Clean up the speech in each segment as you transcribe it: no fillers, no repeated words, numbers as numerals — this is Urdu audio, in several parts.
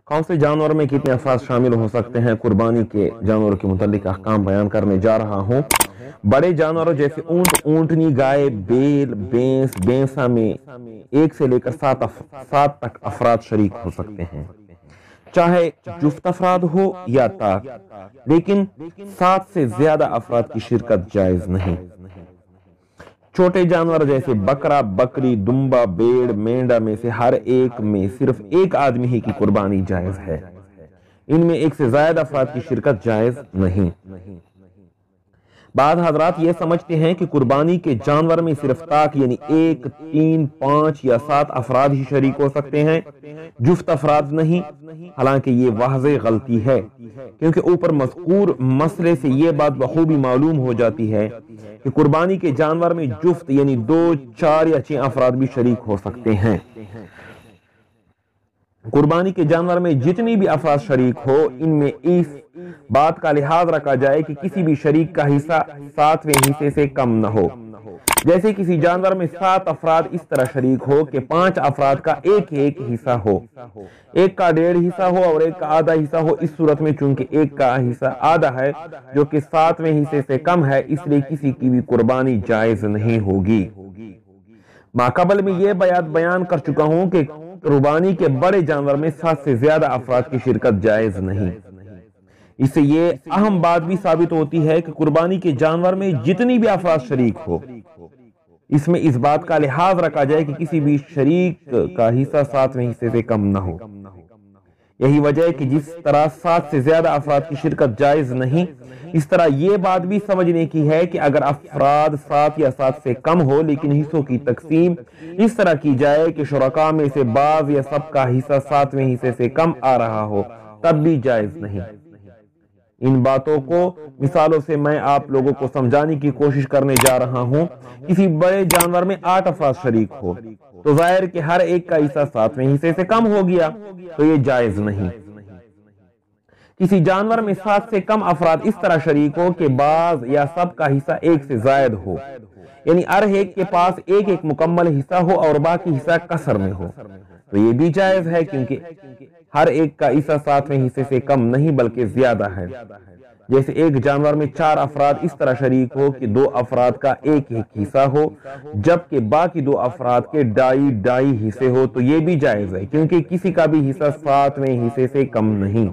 کون سے جانور میں کتنے افراد شامل ہو سکتے ہیں؟ قربانی کے جانوروں کے متعلق احکام بیان کرنے جا رہا ہوں۔ بڑے جانوروں جیسے اونٹ، اونٹنی، گائے، بیل، بھینس، بھینسا میں 1 سے لے کر 7 تک افراد شریک ہو سکتے ہیں، چاہے جفت افراد ہو یا تاک، لیکن 7 سے زیادہ افراد کی شرکت جائز نہیں۔ چھوٹے جانور جیسے بکرا، بکری، دمبا، بیڑ، مینڈا میں سے ہر ایک میں صرف 1 آدمی ہی کی قربانی جائز ہے، ان میں 1 سے زائد افراد کی شرکت جائز نہیں۔ بعض حضرات یہ سمجھتے ہیں کہ قربانی کے جانور میں صرف تاک یعنی 1، 3، 5 یا 7 افراد ہی شریک ہو سکتے ہیں، جفت افراد نہیں، حالانکہ یہ واضح غلطی ہے، کیونکہ اوپر مذکور مسئلے سے یہ بات بخوبی معلوم ہو جاتی ہے کہ قربانی کے جانور میں جفت یعنی 2، 4 یا 6 افراد بھی شریک ہو سکتے ہیں۔ قربانی کے جانور میں جتنی بھی افراد شریک ہو، ان میں اس بات کا لحاظ رکھا جائے کہ کسی بھی شریک کا حصہ 7ویں حصے سے کم نہ ہو۔ جیسے کسی جانور میں 7 افراد اس طرح شریک ہو کہ 5 افراد کا ایک حصہ ہو، 1 کا 1.5 حصہ ہو اور 1 کا آدھا حصہ ہو۔ اس صورت میں چونکہ 1 کا حصہ آدھا ہے جو کہ 7ویں حصے سے کم ہے، اس لیے کسی کی بھی قربانی جائز نہیں ہوگی۔ ماقبل میں یہ بیان کر چکا ہوں کہ قربانی کے بڑے جانور میں 7 سے زیادہ افراد کی شرکت جائز نہیں۔ اس سے یہ اہم بات بھی ثابت ہوتی ہے کہ قربانی کے جانور میں جتنی بھی افراد شریک ہو، اس میں اس بات کا لحاظ رکھا جائے کہ کسی بھی شریک کا حصہ 7ویں حصے سے کم نہ ہو۔ یہی وجہ ہے کہ جس طرح 7 سے زیادہ افراد کی شرکت جائز نہیں، اس طرح یہ بات بھی سمجھنے کی ہے کہ اگر افراد 7 یا 7 سے کم ہو لیکن حصوں کی تقسیم اس طرح کی جائے کہ شرکاء میں سے بعض یا سب کا حصہ 7ویں حصے سے کم آ رہا ہو، تب بھی جائز نہیں۔ ان باتوں کو مثالوں سے میں آپ لوگوں کو سمجھانے کی کوشش کرنے جا رہا ہوں۔ کسی بڑے جانور میں 8 افراد شریک ہو تو ظاہر کہ ہر ایک کا حصہ 7ویں حصے سے کم ہو گیا، تو یہ جائز نہیں۔ کسی جانور میں 7 سے کم افراد اس طرح شریک ہو کہ بعض یا سب کا حصہ 1 سے زائد ہو، یعنی ہر ایک کے پاس ایک مکمل حصہ ہو اور باقی حصہ کسر میں ہو، تو یہ بھی جائز ہے، کیونکہ ہر ایک کا حصہ 7ویں حصے سے کم نہیں بلکہ زیادہ ہے۔ جیسے ایک جانور میں 4 افراد اس طرح شریک ہو کہ 2 افراد کا ایک حصہ ہو جبکہ باقی 2 افراد کے ڈائی حصے ہو، تو یہ بھی جائز ہے، کیونکہ کسی کا بھی حصہ 7ویں حصے سے کم نہیں۔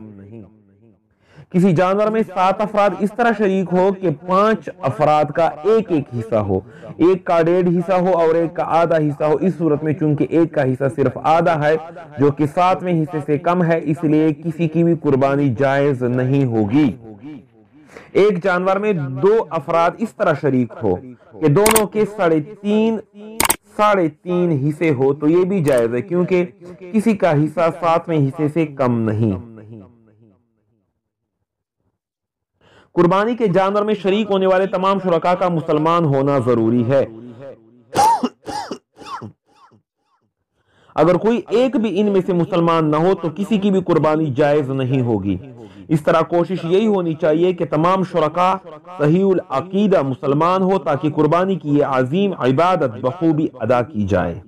کسی جانور میں 7 افراد اس طرح شریک ہو کہ 5 افراد کا ایک حصہ ہو، 1 کا 1.5 حصہ ہو اور 1 کا آدھا حصہ ہو۔ اس صورت میں چونکہ 1 کا حصہ صرف آدھا ہے جو کہ 7ویں حصے سے کم ہے، اس لیے کسی کی بھی قربانی جائز نہیں ہوگی۔ ایک جانور میں 2 افراد اس طرح شریک ہو کہ دونوں کے 3.5 حصے ہو، تو یہ بھی جائز ہے، کیونکہ کسی کا حصہ 7ویں حصے سے کم نہیں۔ قربانی کے جانور میں شریک ہونے والے تمام شرکاء کا مسلمان ہونا ضروری ہے۔ اگر کوئی ایک بھی ان میں سے مسلمان نہ ہو تو کسی کی بھی قربانی جائز نہیں ہوگی۔ اس طرح کوشش یہی ہونی چاہیے کہ تمام شرکاء صحیح العقیدہ مسلمان ہو تاکہ قربانی کی یہ عظیم عبادت بخوبی ادا کی جائے۔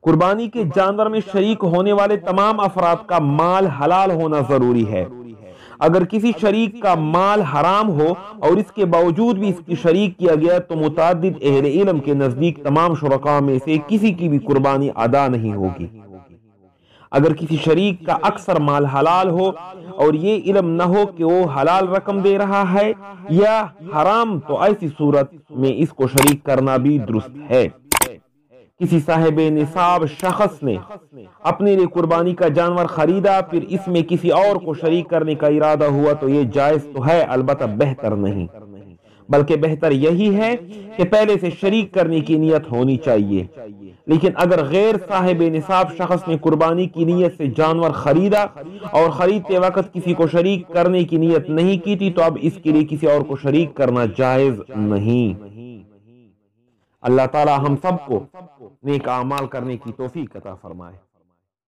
قربانی کے جانور میں شریک ہونے والے تمام افراد کا مال حلال ہونا ضروری ہے۔ اگر کسی شریک کا مال حرام ہو اور اس کے باوجود بھی اس کی شریک کیا گیا تو متعدد اہل علم کے نزدیک تمام شرکاء میں سے کسی کی بھی قربانی ادا نہیں ہوگی۔ اگر کسی شریک کا اکثر مال حلال ہو اور یہ علم نہ ہو کہ وہ حلال رقم دے رہا ہے یا حرام، تو ایسی صورت میں اس کو شریک کرنا بھی درست ہے۔ کسی صاحب نصاب شخص نے اپنے لیے قربانی کا جانور خریدا، پھر اس میں کسی اور کو شریک کرنے کا ارادہ ہوا تو یہ جائز تو ہے، البتہ بہتر نہیں، بلکہ بہتر یہی ہے کہ پہلے سے شریک کرنے کی نیت ہونی چاہیے۔ لیکن اگر غیر صاحب نصاب شخص نے قربانی کی نیت سے جانور خریدا اور خریدتے وقت کسی کو شریک کرنے کی نیت نہیں کی تھی، تو اب اس کے لیے کسی اور کو شریک کرنا جائز نہیں۔ اللہ تعالی ہم سب کو نیک اعمال کرنے کی توفیق عطا فرمائے۔